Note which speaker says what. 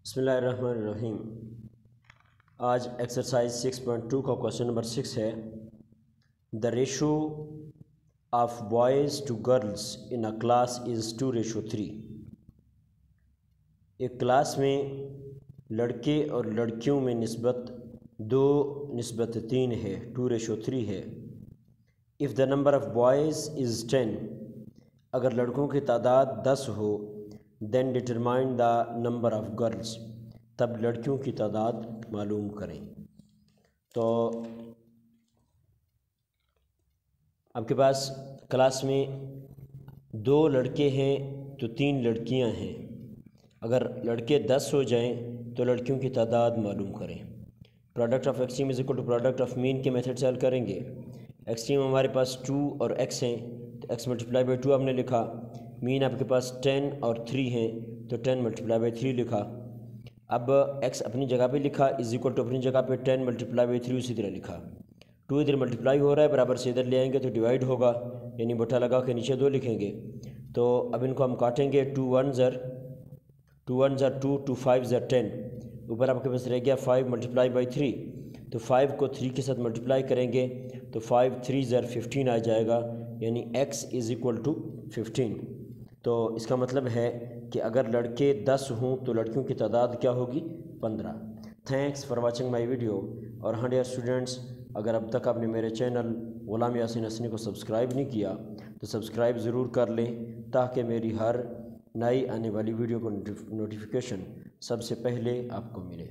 Speaker 1: बिस्मिल्लाहिर्रहमानिर्रहीम। आज एक्सरसाइज 6.2 का क्वेश्चन नंबर 6 है। The ratio of boys to girls in a class is 2:3। एक क्लास में लड़के और लड़कियों में निस्बत 2:3 है, 2:3 है। If the number of boys is 10, अगर लड़कों की तादाद 10 हो, then determine the number of girls, तब लड़कियों की तादाद मालूम करें। तो आपके पास क्लास में 2 लड़के हैं तो 3 लड़कियां हैं। अगर लड़के 10 हो जाएं तो लड़कियों की तादाद मालूम करें। Product of extreme is equal to product of mean के मेथड से हल करेंगे। एक्सट्रीम हमारे पास 2 और x हैं तो x मल्टीप्लाई बाई 2 आपने लिखा। मीन आपके पास 10 और 3 हैं तो 10 मल्टीप्लाई बाई 3 लिखा। अब x अपनी जगह पे लिखा इज इक्वल टू अपनी जगह पे 10 मल्टीप्लाई बाई 3 उसी तरह लिखा। 2 इधर मल्टीप्लाई हो रहा है, बराबर से इधर ले आएंगे तो डिवाइड होगा, यानी बटा लगा के नीचे 2 लिखेंगे। तो अब इनको हम काटेंगे। 2 1 ज़र 2, 2 5 ज़र 10, ऊपर आपके पास रह गया 5 मल्टीप्लाई बाई 3। तो 5 को 3 के साथ मल्टीप्लाई करेंगे तो 5 3 ज़र 15 आ जाएगा, यानी x इज़ इक्वल टू 15। तो इसका मतलब है कि अगर लड़के 10 हों तो लड़कियों की तादाद क्या होगी? 15। Thanks for watching my video. और हाँ डियर स्टूडेंट्स, अगर अब तक आपने मेरे चैनल ग़ुलाम यासीन हसनी को सब्सक्राइब नहीं किया तो सब्सक्राइब ज़रूर कर लें, ताकि मेरी हर नई आने वाली वीडियो को नोटिफिकेशन सबसे पहले आपको मिले।